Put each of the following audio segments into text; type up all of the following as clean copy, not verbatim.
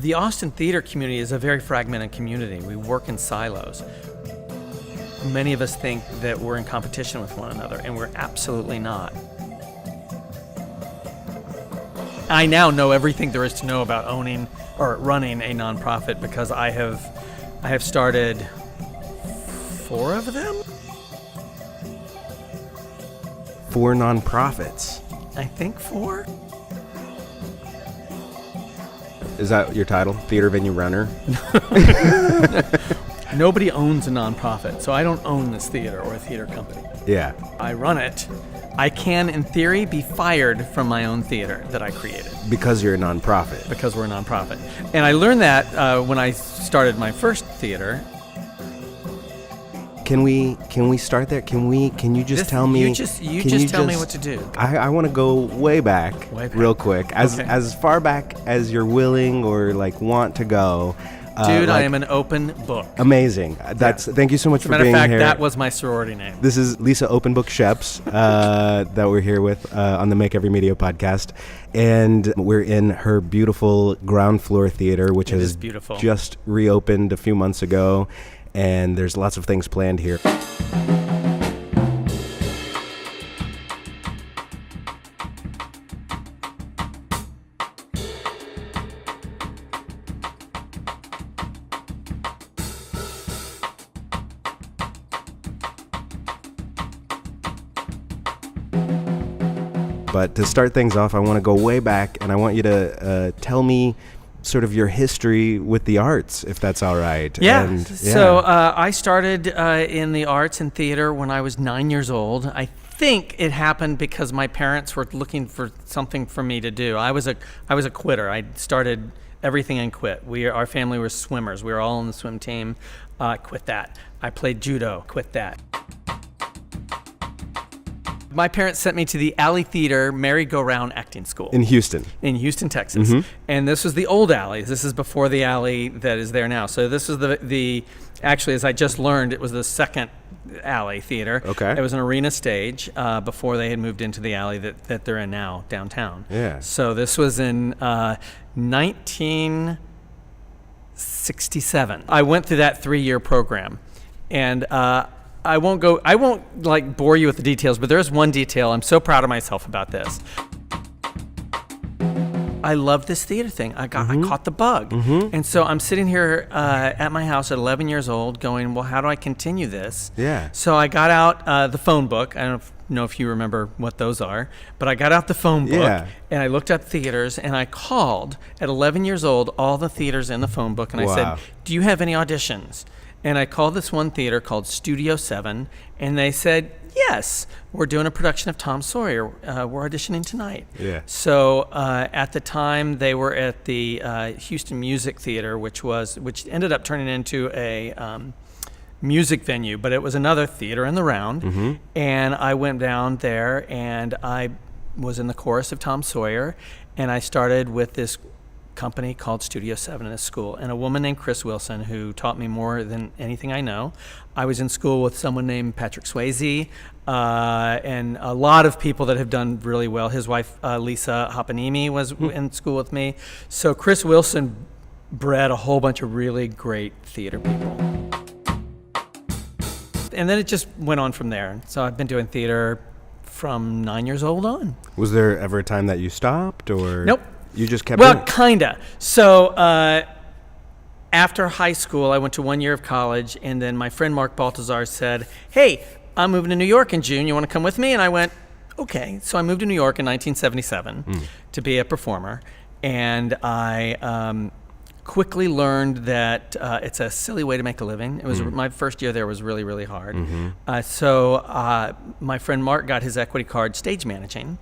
The Austin theater community is a very fragmented community. We work in silos. Many of us think that we're in competition with one another, and we're absolutely not. I now know everything there is to know about owning or running a nonprofit because I have started 4 of them. 4 nonprofits. I think 4. Is that your title? Theater venue runner? Nobody owns a nonprofit, so I don't own this theater or a theater company. Yeah. I run it. I can, in theory, be fired from my own theater that I created. Because you're a nonprofit. Because we're a nonprofit. And I learned that when I started my first theater. Can we start there? Can you just tell me? You just tell me what to do. I want to go way back, real quick, as far back as you're willing or like want to go. Dude, I am an open book. Amazing. Thank you so much for being here. As a matter of fact, that was my sorority name. This is Lisa Open Book Scheps that we're here with on the Make Every Media podcast. And we're in her beautiful ground floor theater, which has just reopened a few months ago. And there's lots of things planned here. But to start things off, I want to go way back, and I want you to tell me sort of your history with the arts, if that's all right. Yeah. So I started in the arts and theater when I was 9 years old. I think it happened because my parents were looking for something for me to do. I was a quitter. I started everything and quit. Our family was swimmers. We were all on the swim team. Quit that. I played judo. Quit that. My parents sent me to the Alley Theater merry-go-round acting school. In Houston, Texas. Mm-hmm. And this was the old Alley. This is before the Alley that is there now. So this was actually, as I just learned, it was the second Alley Theater. Okay. It was an arena stage before they had moved into the Alley that they're in now, downtown. Yeah. So this was in 1967. I went through that 3-year program. And I won't bore you with the details, but there's one detail. I'm so proud of myself about this. I love this theater thing. I caught the bug. Mm-hmm. And so I'm sitting here at my house at 11 years old going, well, how do I continue this? Yeah. So I got out the phone book. I don't know if you remember what those are, but I got out the phone book and I looked up theaters and I called at 11 years old all the theaters in the phone book and I said, do you have any auditions? And I called this one theater called Studio 7, and they said, yes, we're doing a production of Tom Sawyer. We're auditioning tonight. Yeah. So at the time, they were at the Houston Music Theater, which ended up turning into a music venue, but it was another theater in the round. Mm-hmm. And I went down there, and I was in the chorus of Tom Sawyer, and I started with this company called Studio 7 in a school, and a woman named Chris Wilson who taught me more than anything I know. I was in school with someone named Patrick Swayze and a lot of people that have done really well. His wife Lisa Hopanimi was in school with me. So Chris Wilson bred a whole bunch of really great theater people. And then it just went on from there. So I've been doing theater from 9 years old on. Was there ever a time that you stopped or? Nope. You just kept Well, kinda. So after high school, I went to 1 year of college, and then my friend Mark Baltazar said, hey, I'm moving to New York in June. You want to come with me? And I went, okay. So I moved to New York in 1977 to be a performer, and I quickly learned that it's a silly way to make a living. It was my first year there was really, really hard. Mm-hmm. So my friend Mark got his equity card stage managing.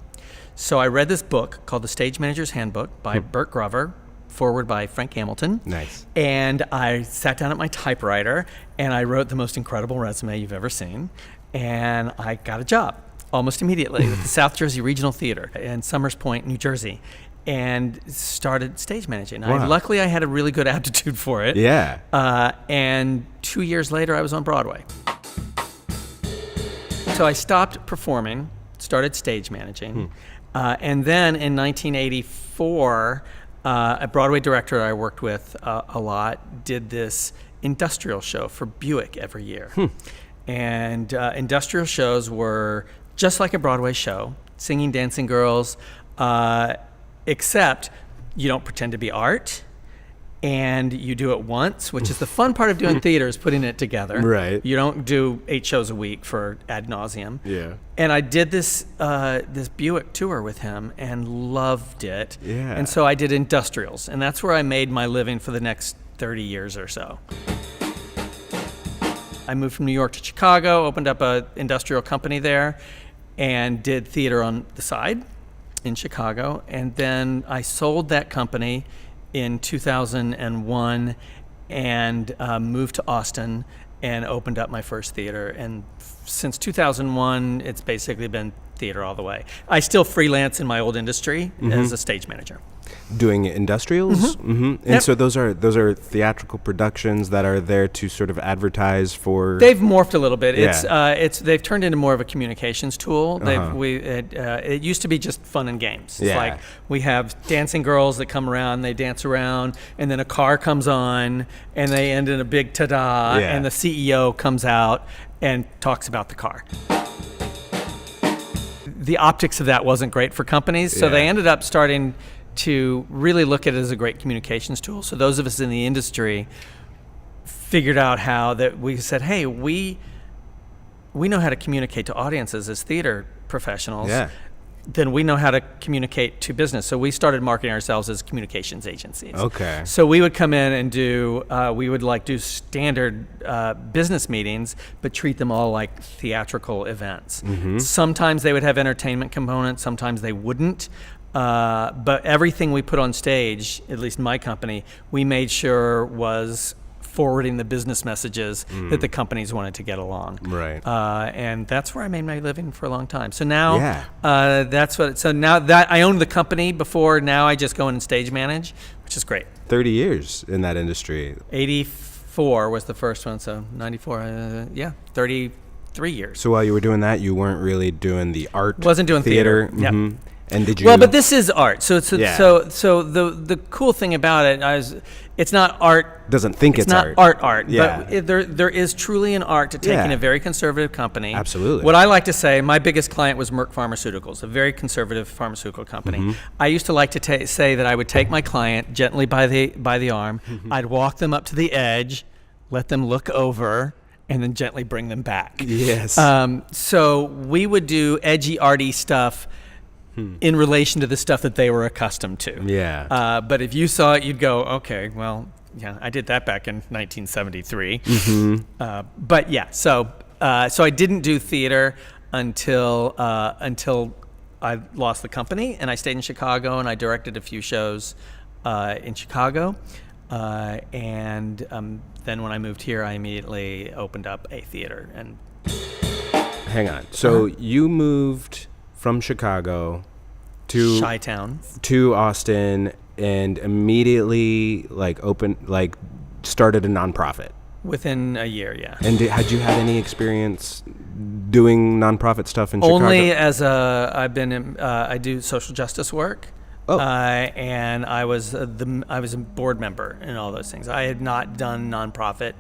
So I read this book called The Stage Manager's Handbook by Burt Grover, forward by Frank Hamilton. Nice. And I sat down at my typewriter and I wrote the most incredible resume you've ever seen. And I got a job almost immediately with the South Jersey Regional Theater in Summers Point, New Jersey, and started stage managing. Wow. Luckily, I had a really good aptitude for it. Yeah. And 2 years later, I was on Broadway. So I stopped performing, started stage managing. And then in 1984, a Broadway director I worked with a lot did this industrial show for Buick every year. And industrial shows were just like a Broadway show, singing, dancing girls, except you don't pretend to be art. And you do it once, which is the fun part of doing theater, is putting it together. Right. You don't do 8 shows a week for ad nauseum. Yeah. And I did this Buick tour with him and loved it. Yeah. And so I did industrials, and that's where I made my living for the next 30 years or so. I moved from New York to Chicago, opened up an industrial company there, and did theater on the side in Chicago. And then I sold that company in 2001 and moved to Austin and opened up my first theater. And since 2001, it's basically been theater all the way. I still freelance in my old industry as a stage manager. Doing industrials? And so those are theatrical productions that are there to sort of advertise for... They've morphed a little bit. Yeah. They've turned into more of a communications tool. It used to be just fun and games. It's like we have dancing girls that come around, they dance around, and then a car comes on, and they end in a big ta-da, and the CEO comes out and talks about the car. The optics of that wasn't great for companies, so they ended up starting to really look at it as a great communications tool. So those of us in the industry figured out how that we said, hey, we know how to communicate to audiences as theater professionals. Yeah. Then we know how to communicate to business. So we started marketing ourselves as communications agencies. Okay. So we would come in and do standard business meetings, but treat them all like theatrical events. Sometimes they would have entertainment components, sometimes they wouldn't. But everything we put on stage, at least my company, we made sure was forwarding the business messages that the companies wanted to get along. Right. And that's where I made my living for a long time. So now, so now that I owned the company before, now I just go in and stage manage, which is great. 30 years in that industry. 84 was the first one, so 94, 33 years. So while you were doing that, you weren't really doing the art. Wasn't doing theater. Yep. And did you? Well, but this is art. So the cool thing about it is, it's not art. Doesn't think it's not art. art. Yeah. But there is truly an art to taking a very conservative company. Absolutely. What I like to say, my biggest client was Merck Pharmaceuticals, a very conservative pharmaceutical company. I used to like to say that I would take my client gently by the arm. I'd walk them up to the edge, let them look over, and then gently bring them back. Yes. So we would do edgy, arty stuff in relation to the stuff that they were accustomed to. Yeah. But if you saw it, you'd go, okay, well, yeah, I did that back in 1973. But yeah, so I didn't do theater until I lost the company, and I stayed in Chicago, and I directed a few shows in Chicago. And then when I moved here, I immediately opened up a theater. And hang on. So you moved from Chicago to Chi-town to Austin and immediately started a nonprofit within a year. Yeah. And had you had any experience doing nonprofit stuff in Chicago? Only as I do social justice work. And I was a board member and all those things. I had not done nonprofit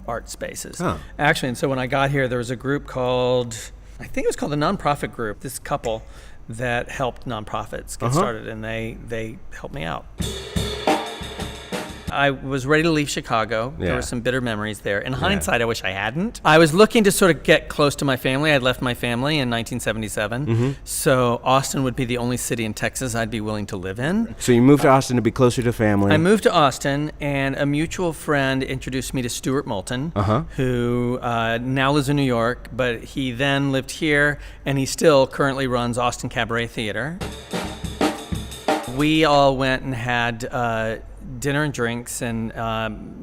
art spaces. Actually, and so when I got here, there was a group called, I think it was called the Nonprofit Group, this couple that helped nonprofits get started, and they helped me out. I was ready to leave Chicago. There were some bitter memories there. In hindsight, I wish I hadn't. I was looking to sort of get close to my family. I'd left my family in 1977. So Austin would be the only city in Texas I'd be willing to live in. So you moved to Austin to be closer to family. I moved to Austin, and a mutual friend introduced me to Stuart Moulton, who now lives in New York, but he then lived here, and he still currently runs Austin Cabaret Theater. We all went and had dinner and drinks, and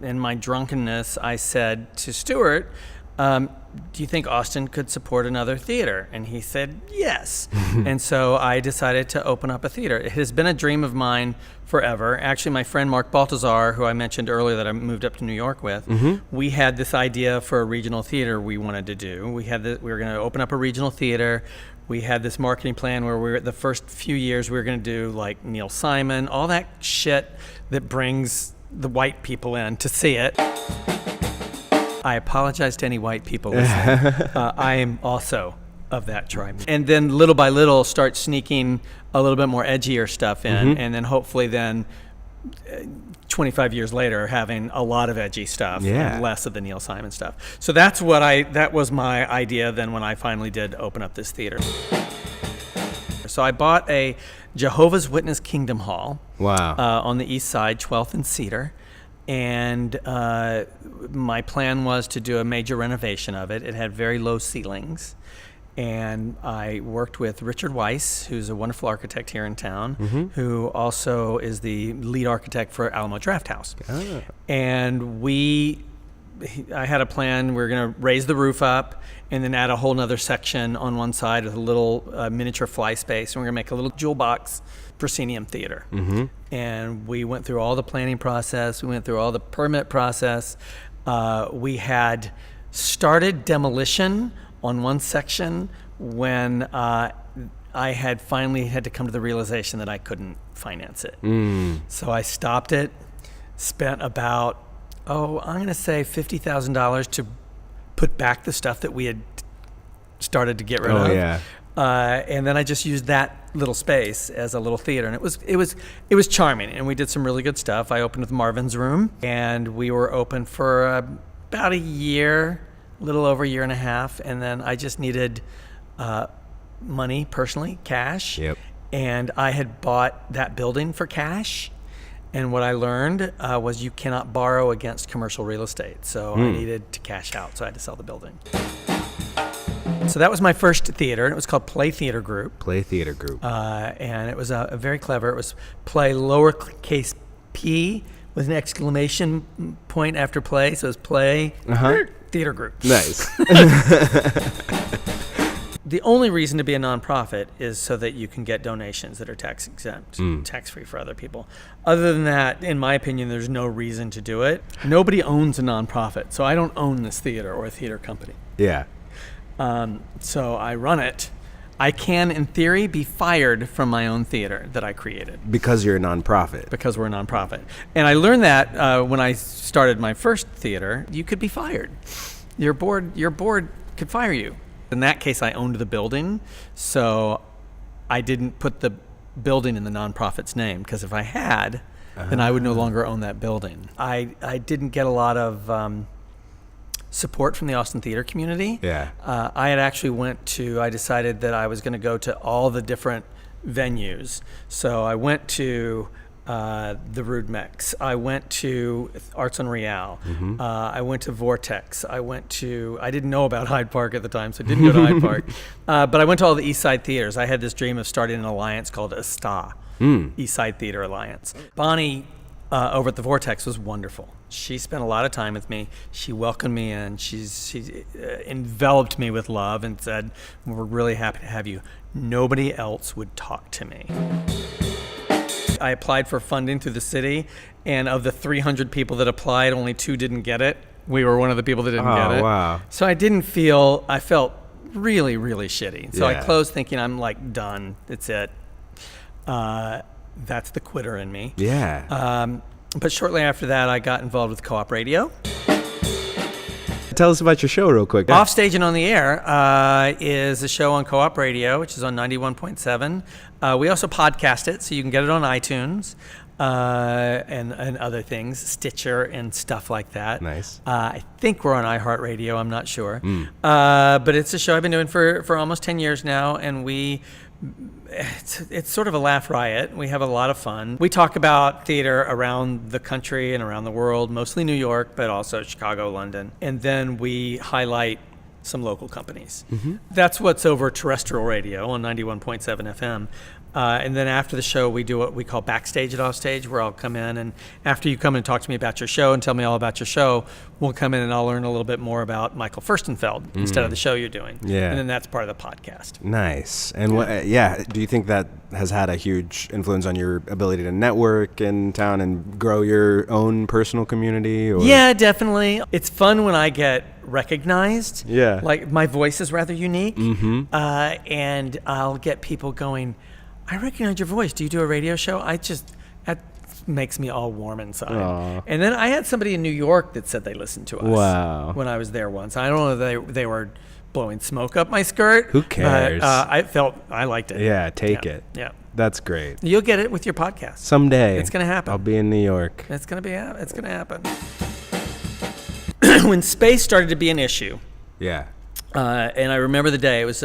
in my drunkenness, I said to Stuart, do you think Austin could support another theater? And he said, yes. And so I decided to open up a theater. It has been a dream of mine forever. Actually, my friend Mark Baltazar, who I mentioned earlier that I moved up to New York with, we had this idea for a regional theater we wanted to do. We were going to open up a regional theater. We had this marketing plan where the first few years we were going to do like Neil Simon, all that shit that brings the white people in to see it. I apologize to any white people listening. I am also of that tribe. And then little by little start sneaking a little bit more edgier stuff in, and then hopefully then 25 years later having a lot of edgy stuff and less of the Neil Simon stuff. So that was my idea then when I finally did open up this theater. So I bought a Jehovah's Witness Kingdom Hall on the east side, 12th and Cedar. And my plan was to do a major renovation of it. It had very low ceilings. And I worked with Richard Weiss, who's a wonderful architect here in town, who also is the lead architect for Alamo Drafthouse. And I had a plan. We were going to raise the roof up and then add a whole nother section on one side with a little miniature fly space. And we're going to make a little jewel box proscenium theater. And we went through all the planning process. We went through all the permit process. We had started demolition on one section when I had finally had to come to the realization that I couldn't finance it. So I stopped it, spent about, I'm going to say $50,000 to put back the stuff that we had started to get rid of. And then I just used that little space as a little theater, and it was charming, and we did some really good stuff. I opened with Marvin's Room, and we were open for about a year, a little over a year and a half, and then I just needed money personally, cash. And I had bought that building for cash, and what I learned was you cannot borrow against commercial real estate, so I needed to cash out, so I had to sell the building. So that was my first theater, and it was called Play Theater Group. Play Theater Group. And it was a very clever. It was Play lowercase p with an exclamation point after play, so it was Play Theater Group. Nice. The only reason to be a nonprofit is so that you can get donations that are tax exempt, tax-free for other people. Other than that, in my opinion, there's no reason to do it. Nobody owns a nonprofit, so I don't own this theater or a theater company. So I run it. I can, in theory, be fired from my own theater that I created. Because you're a nonprofit. Because we're a nonprofit. And I learned that when I started my first theater, you could be fired. Your board could fire you. In that case, I owned the building, so I didn't put the building in the nonprofit's name, because if I had, then I would no longer own that building. I didn't get a lot of support from the Austin theater community. I had actually I decided that I was going to go to all the different venues. So I went to the Rude Mex. I went to Arts on Real. I went to Vortex. I didn't know about Hyde Park at the time, so I didn't go to Hyde Park. But I went to all the East Side theaters. I had this dream of starting an alliance called ESTA, East Side Theater Alliance. Bonnie over at the Vortex was wonderful. She spent a lot of time with me. She welcomed me in. She enveloped me with love and said, "We're really happy to have you." Nobody else would talk to me. I applied for funding through the city, and of the 300 people that applied, only 2 didn't get it. We were one of the people that didn't get it. Wow. So I felt really, really shitty. So I closed thinking, I'm like done. It's it. That's the quitter in me. But shortly after that, I got involved with Co-op Radio. Tell us about your show real quick. Offstage and on the Air is a show on Co-op Radio, which is on 91.7. We also podcast it, so you can get it on iTunes and other things, Stitcher and stuff like that. Nice. I think we're on iHeartRadio. I'm not sure. But it's a show I've been doing for almost 10 years now, and it's sort of a laugh riot. We have a lot of fun. We talk about theater around the country and around the world, mostly New York, but also Chicago, London. And then we highlight some local companies. That's what's over terrestrial radio on 91.7 FM. And then after the show, we do what we call backstage at Offstage, where I'll come in, and after you come and talk to me about your show and tell me all about your show, we'll come in and I'll learn a little bit more about Michael Ferstenfeld instead of the show you're doing. Yeah. And then that's part of the podcast. Nice. And do you think that has had a huge influence on your ability to network in town and grow your own personal community? Or? Yeah, definitely. It's fun when I get recognized. Yeah. Like, my voice is rather unique. And I'll get people going, I recognize your voice. Do you do a radio show? That makes me all warm inside. Aww. And then I had somebody in New York that said they listened to us. Wow. When I was there once. I don't know if they were blowing smoke up my skirt. Who cares? But I liked it. Yeah, take it. Yeah. That's great. You'll get it with your podcast. Someday. It's going to happen. I'll be in New York. It's going to happen. When space started to be an issue. Yeah. And I remember the day. It was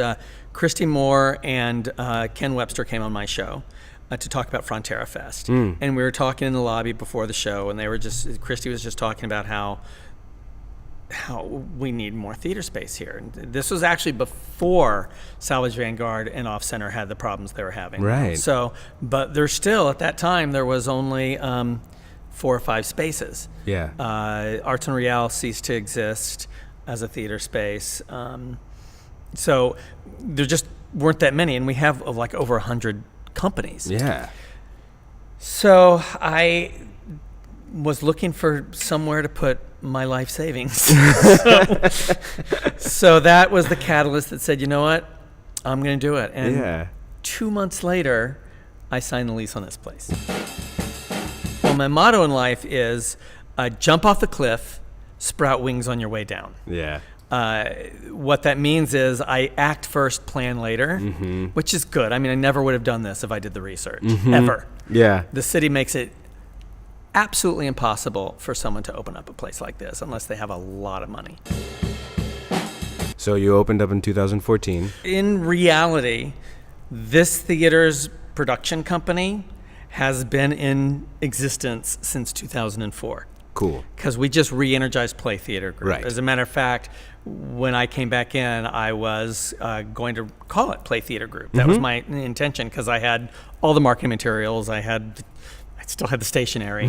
Christy Moore and Ken Webster came on my show to talk about Frontera Fest. And we were talking in the lobby before the show, and Christy was just talking about how we need more theater space here. And this was actually before Salvage Vanguard and Off Center had the problems they were having. Right. So, but there's still, at that time, there was only 4 or 5 spaces. Yeah. Arts and Real ceased to exist as a theater space. So there just weren't that many, and we have like over 100 companies. Yeah. So I was looking for somewhere to put my life savings. So that was the catalyst that said, you know what, I'm going to do it. And 2 months later, I signed the lease on this place. Well, my motto in life is jump off the cliff, sprout wings on your way down. Yeah. What that means is I act first, plan later, which is good. I mean, I never would have done this if I did the research, ever. Yeah. The city makes it absolutely impossible for someone to open up a place like this unless they have a lot of money. So you opened up in 2014. In reality, this theater's production company has been in existence since 2004. Cool. Because we just re-energized Play Theater Group. Right. As a matter of fact, when I came back in, I was going to call it Play Theater Group. That was my intention, because I had all the marketing materials. I still had the stationery.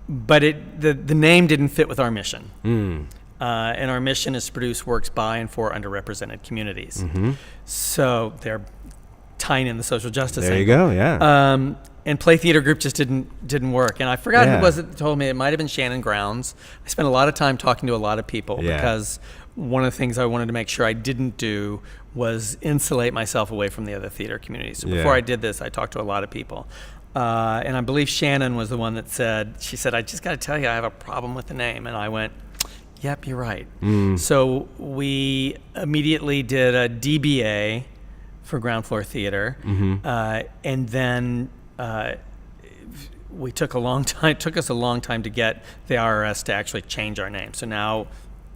But the name didn't fit with our mission. And our mission is to produce works by and for underrepresented communities. So they're tying in the social justice There angle. you go, yeah. And Play Theater Group just didn't work. And I forgot who it was that told me. It might have been Shannon Grounds. I spent a lot of time talking to a lot of people because one of the things I wanted to make sure I didn't do was insulate myself away from the other theater communities. So before I did this, I talked to a lot of people. And I believe Shannon was the one that said, I just got to tell you, I have a problem with the name. And I went, yep, you're right. So we immediately did a DBA for Ground Floor Theater. And then it took us a long time to get the IRS to actually change our name. So now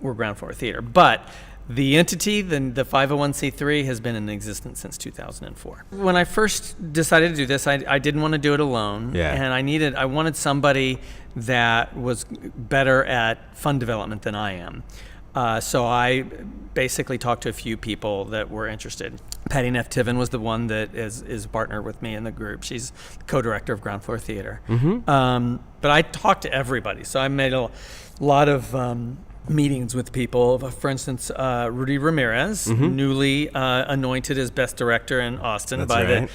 we're Ground Floor Theater. But the entity, the 501c3, has been in existence since 2004. When I first decided to do this, I didn't want to do it alone. And I wanted somebody that was better at fund development than I am. So I basically talked to a few people that were interested. Patty Neff Tiven was the one that is a partner with me in the group. She's co-director of Ground Floor Theater. But I talked to everybody. So I made a lot of meetings with people. For instance, Rudy Ramirez, newly anointed as best director in Austin the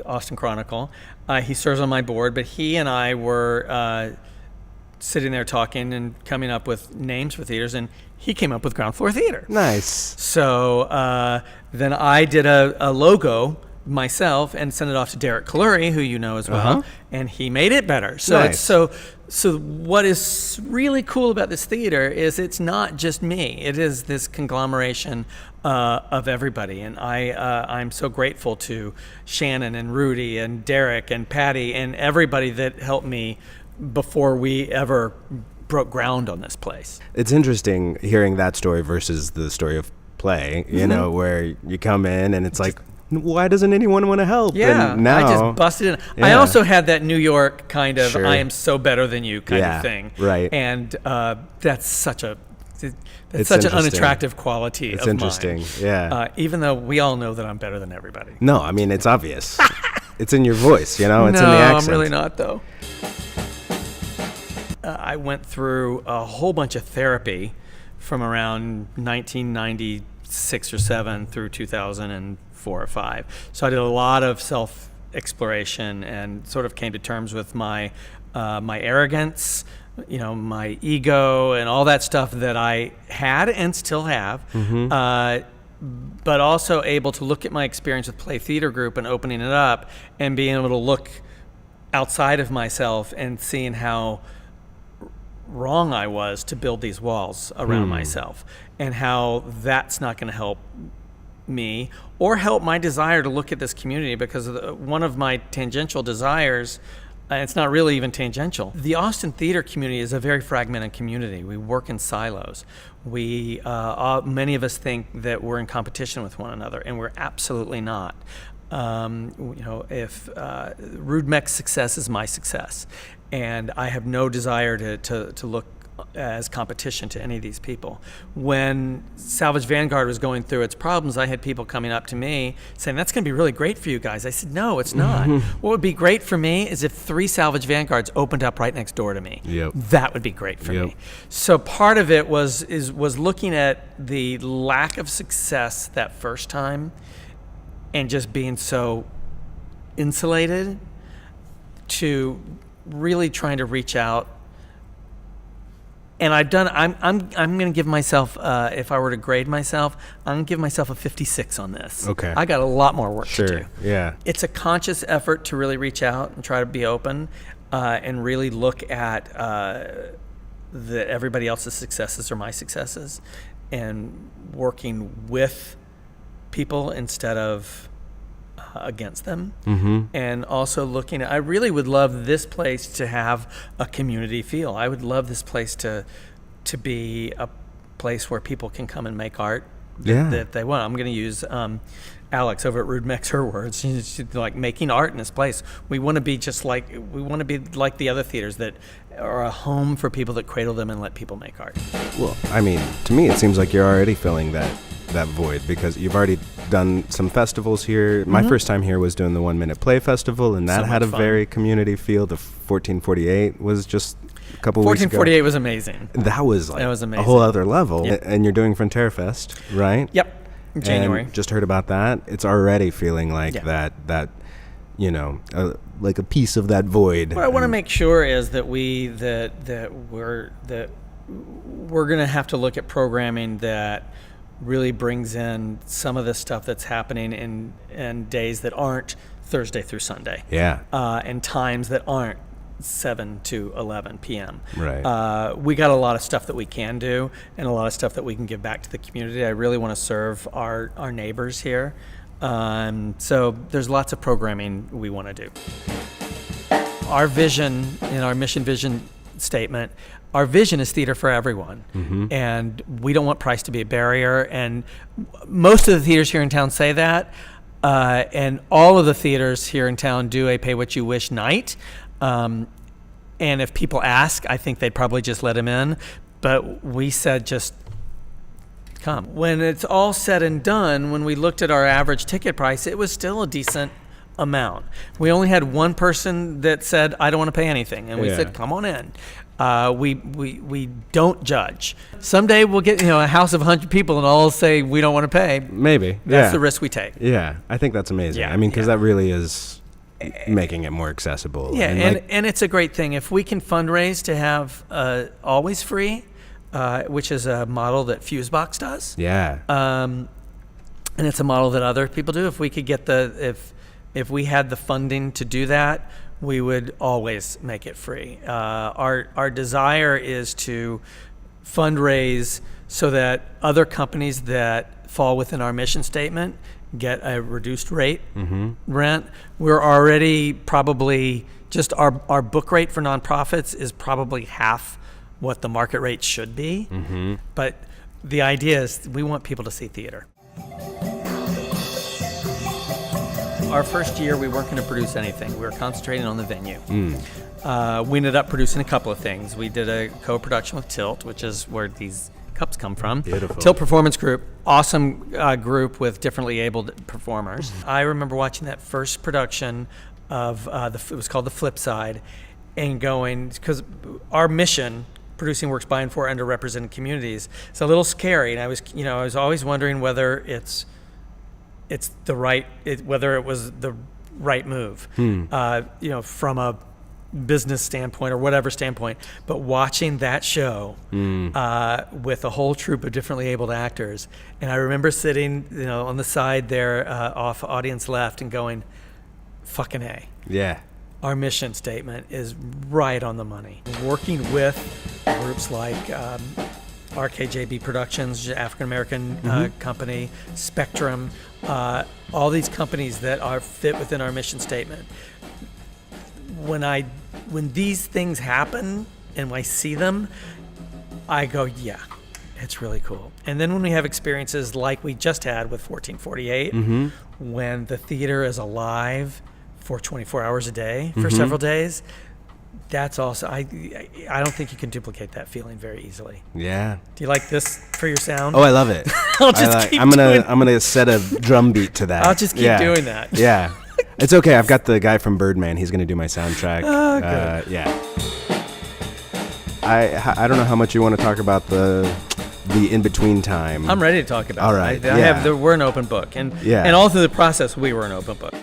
Austin Chronicle. He serves on my board, but he and I were sitting there talking and coming up with names for theaters, and he came up with Ground Floor Theater. Nice. So then I did a logo myself and sent it off to Derek Kaluri, who you know as well, and he made it better. So nice. So what is really cool about this theater is it's not just me. It is this conglomeration of everybody, and I'm so grateful to Shannon and Rudy and Derek and Patty and everybody that helped me before we ever broke ground on this place. It's interesting hearing that story versus the story of Play, you know, where you come in and it's like, why doesn't anyone want to help? Yeah, and now, I just busted in. I also had that New York kind of, I am so better than you kind of thing. Right. And that's such a That's such an unattractive quality of mine. It's interesting, yeah. Even though we all know that I'm better than everybody. No, I mean, it's obvious. It's in your voice, you know? It's in the No, accent. I'm really not, though. I went through a whole bunch of therapy from around 1996 or 7 through 2004 or 5. So I did a lot of self-exploration and sort of came to terms with my arrogance, my ego and all that stuff that I had and still have. But also able to look at my experience with Play Theater Group and opening it up and being able to look outside of myself and seeing how wrong I was to build these walls around myself, and how that's not going to help me or help my desire to look at this community, because one of my tangential desires, and it's not really even tangential, the Austin theater community is a very fragmented community. We work in silos. We many of us think that we're in competition with one another, and we're absolutely not. If Rudmeck's success is my success, and I have no desire to look as competition to any of these people. When Salvage Vanguard was going through its problems, I had people coming up to me saying, that's going to be really great for you guys. I said, no, it's not. What would be great for me is if 3 Salvage Vanguards opened up right next door to me. Yep. That would be great for me. So part of it was looking at the lack of success that first time and just being so insulated, to really trying to reach out. And I'm going to give myself, if I were to grade myself, I'm going to give myself a 56 on this. Okay. I got a lot more work to do. Yeah. It's a conscious effort to really reach out and try to be open, and really look at everybody else's successes are my successes, and working with people instead of against them. And also looking at, I really would love this place to have a community feel. I would love this place to be a place where people can come and make art that they want. I'm going to use Alex over at Rudmeck's, her words. She's like, making art in this place. We want to be like the other theaters that are a home for people that cradle them and let people make art. Well, I mean, to me it seems like you're already filling that void, because you've already done some festivals here. My first time here was doing the 1 Minute Play Festival, and that had a very community feel. The 1448 was just a couple weeks ago. 1448 was amazing. That was amazing. A whole other level. Yep. And you're doing Frontera Fest, right? Yep. In January. And just heard about that. It's already feeling like that like a piece of that void. What I want to make sure is that we're going to have to look at programming that really brings in some of the stuff that's happening in days that aren't Thursday through Sunday. Yeah. And times that aren't 7 to 11 p.m. Right. We got a lot of stuff that we can do, and a lot of stuff that we can give back to the community. I really want to serve our neighbors here. So there's lots of programming we want to do. Our vision, in our mission vision statement, our vision is theater for everyone. And we don't want price to be a barrier. And most of the theaters here in town say that. And all of the theaters here in town do a pay what you wish night. And if people ask, I think they'd probably just let them in. But we said just come. When it's all said and done, when we looked at our average ticket price, it was still a decent amount. We only had one person that said, I don't want to pay anything. And we said, come on in. We don't judge. Someday we'll get a house of 100 people and all say we don't want to pay. Maybe. That's the risk we take. Yeah, I think that's amazing. Yeah, I mean, because that really is making it more accessible. Yeah, and it's a great thing. If we can fundraise to have always free, which is a model that Fusebox does. Yeah. And it's a model that other people do. If we could get if we had the funding to do that, we would always make it free. Our desire is to fundraise so that other companies that fall within our mission statement get a reduced rate rent. We're already probably just our book rate for nonprofits is probably half what the market rate should be. But the idea is we want people to see theater. Our first year, we weren't going to produce anything. We were concentrating on the venue. We ended up producing a couple of things. We did a co-production with Tilt, which is where these cups come from. Beautiful. Tilt Performance Group, awesome group with differently abled performers. I remember watching that first production of it was called The Flip Side, and going, because our mission, producing works by and for underrepresented communities, it's a little scary, and I was always wondering whether whether it was the right move, from a business standpoint or whatever standpoint. But watching that show with a whole troupe of differently abled actors, and I remember sitting, on the side there, off audience left, and going, "Fucking A." Yeah. Our mission statement is right on the money. Working with groups like RKJB Productions, African American company, Spectrum, all these companies that are fit within our mission statement. When these things happen and I see them, I go, yeah, it's really cool. And then when we have experiences like we just had with 1448, when the theater is alive for 24 hours a day for several days, that's also, I don't think you can duplicate that feeling very easily. Yeah. Do you like this for your sound? Oh, I love it. I'll just keep I'm gonna set a drum beat to that. I'll just keep doing that. Yeah. It's okay. I've got the guy from Birdman. He's gonna do my soundtrack. Oh, good. Yeah. I don't know how much you want to talk about the in between time. I'm ready to talk about it. All right. We're an open book, and Yeah. all through the process we were an open book.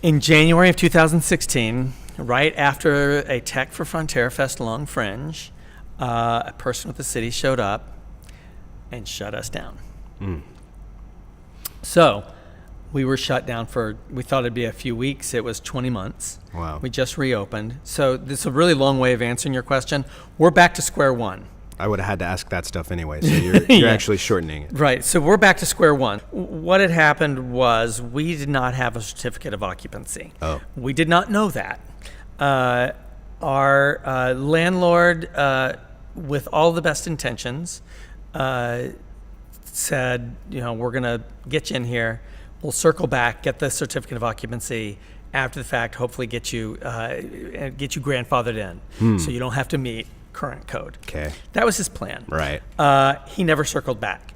In January of 2016, right after a Tech for Frontier Fest Long Fringe, a person with the city showed up and shut us down. So we were shut down we thought it'd be a few weeks. It was 20 months. Wow. We just reopened. So this is a really long way of answering your question. We're back to square one. I would have had to ask that stuff anyway, so you're actually shortening it. Right. So we're back to square one. What had happened was we did not have a certificate of occupancy. Oh. We did not know that. Our landlord, with all the best intentions, said, we're going to get you in here. We'll circle back, get the certificate of occupancy after the fact, hopefully get you grandfathered in, so you don't have to meet current code. Okay. That was his plan. Right. He never circled back.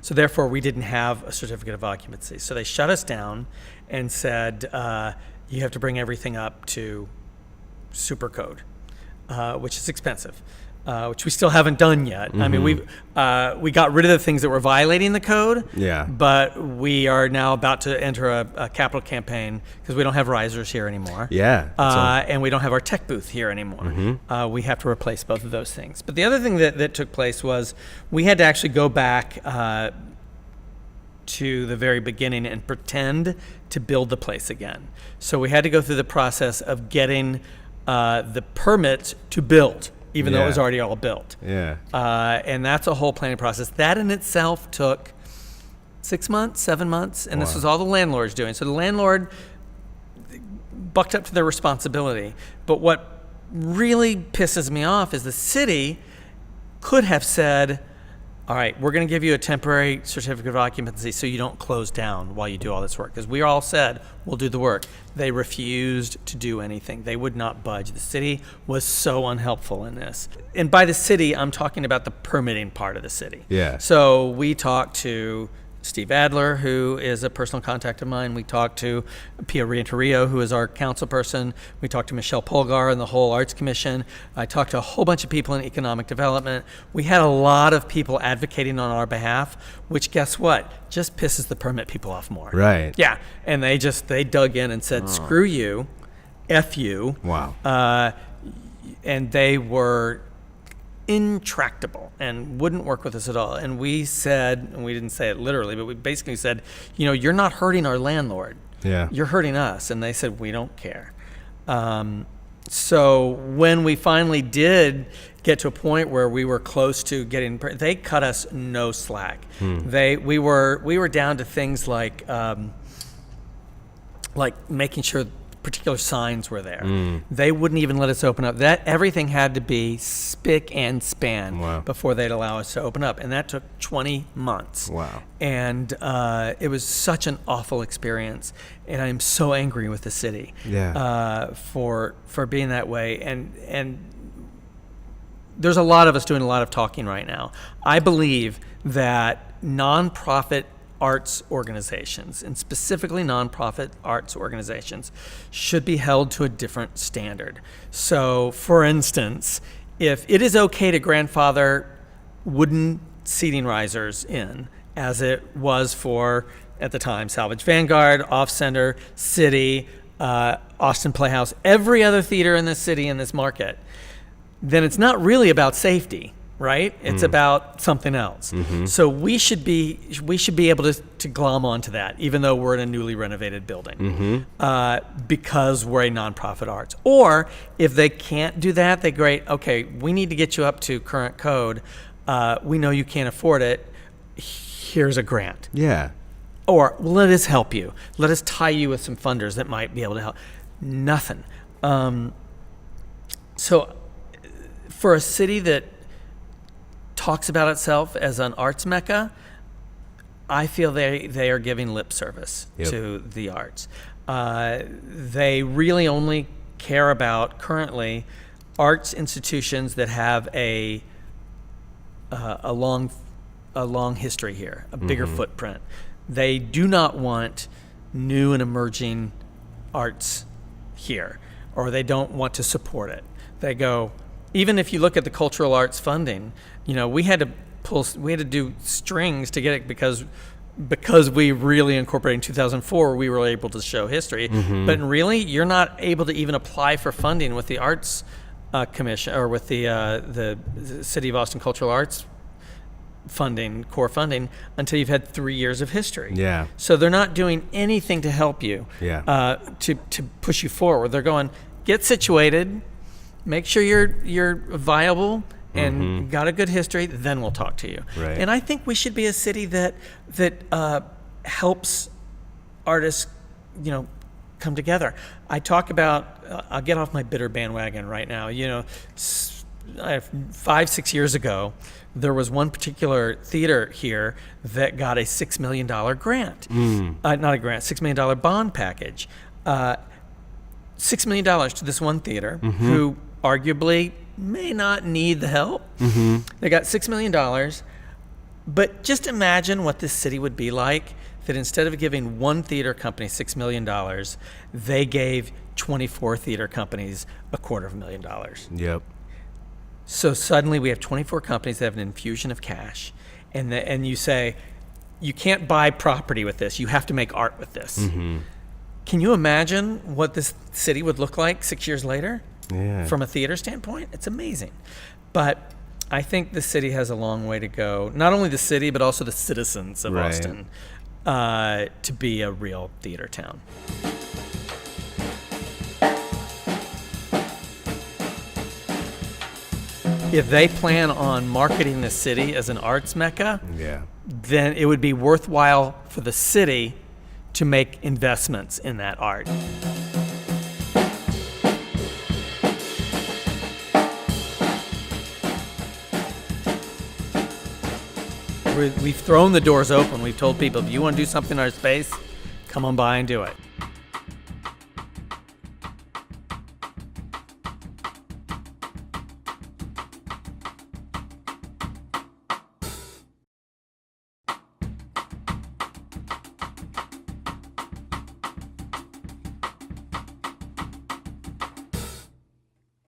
So therefore, we didn't have a certificate of occupancy. So they shut us down and said, you have to bring everything up to super code, which is expensive, which we still haven't done yet. I mean, we got rid of the things that were violating the code. Yeah. But we are now about to enter a capital campaign because we don't have risers here anymore. Yeah. And we don't have our tech booth here anymore. We have to replace both of those things. But the other thing that took place was we had to actually go back to the very beginning and pretend to build the place again. So we had to go through the process of getting the permit to build, even though it was already all built. Yeah. And that's a whole planning process. That in itself took 6 months, 7 months, and this was all the landlord's doing. So the landlord bucked up to their responsibility. But what really pisses me off is the city could have said, all right, we're going to give you a temporary certificate of occupancy so you don't close down while you do all this work. Because we all said, we'll do the work. They refused to do anything. They would not budge. The city was so unhelpful in this. And by the city, I'm talking about the permitting part of the city. Yeah. So we talked to Steve Adler, who is a personal contact of mine. We talked to Pia Rientorio, who is our council person. We talked to Michelle Polgar and the whole Arts Commission. I talked to a whole bunch of people in economic development. We had a lot of people advocating on our behalf, which guess what? Just pisses the permit people off more. Right. Yeah. And they dug in and said, screw you, F you. Wow. And they were intractable and wouldn't work with us at all. And we said, and we didn't say it literally, but we basically said, you're not hurting our landlord. Yeah. You're hurting us. And they said, we don't care. So when we finally did get to a point where we were close to getting, they cut us no slack. We were down to things like making sure particular signs were there. They wouldn't even let us open up. Everything had to be spick and span before they'd allow us to open up, and that took 20 months. Wow. And it was such an awful experience, and I'm so angry with the city for being that way. And there's a lot of us doing a lot of talking right now. I believe that nonprofit arts organizations, and specifically nonprofit arts organizations, should be held to a different standard. So, for instance, if it is okay to grandfather wooden seating risers in, as it was for, at the time, Salvage Vanguard, Off Center, City, Austin Playhouse, every other theater in this city, in this market, then it's not really about safety, right? It's about something else. So we should be able to glom onto that, even though we're in a newly renovated building, because we're a nonprofit arts. Or if they can't do that, they great. Okay, we need to get you up to current code. We know you can't afford it. Here's a grant. Yeah. Or let us help you. Let us tie you with some funders that might be able to help. Nothing. So for a city that talks about itself as an arts mecca, I feel they are giving lip service to the arts. They really only care about currently arts institutions that have a long history here, a bigger footprint. They do not want new and emerging arts here, or they don't want to support it. They go, even if you look at the cultural arts funding, we had to do strings to get it because we really incorporated in 2004, we were able to show history. But really, you're not able to even apply for funding with the Arts Commission or with the City of Austin Cultural Arts core funding, until you've had 3 years of history. Yeah. So they're not doing anything to help you, to push you forward. They're going, get situated, make sure you're viable and got a good history, then we'll talk to you. Right. And I think we should be a city that helps artists, come together. I talk about, I'll get off my bitter bandwagon right now. 5-6 years ago, there was one particular theater here that got a $6 million grant. Not a grant, $6 million bond package. $6 million to this one theater who arguably may not need the help. They got $6 million. But just imagine what this city would be like that instead of giving one theater company $6 million, they gave 24 theater companies $250,000. Yep. So suddenly we have 24 companies that have an infusion of cash, and you say, you can't buy property with this. You have to make art with this. Can you imagine what this city would look like 6 years later? Yeah. From a theater standpoint? It's amazing. But I think the city has a long way to go. Not only the city, but also the citizens of Austin, to be a real theater town. If they plan on marketing the city as an arts mecca, then it would be worthwhile for the city to make investments in that art. We've thrown the doors open. We've told people, if you want to do something in our space, come on by and do it.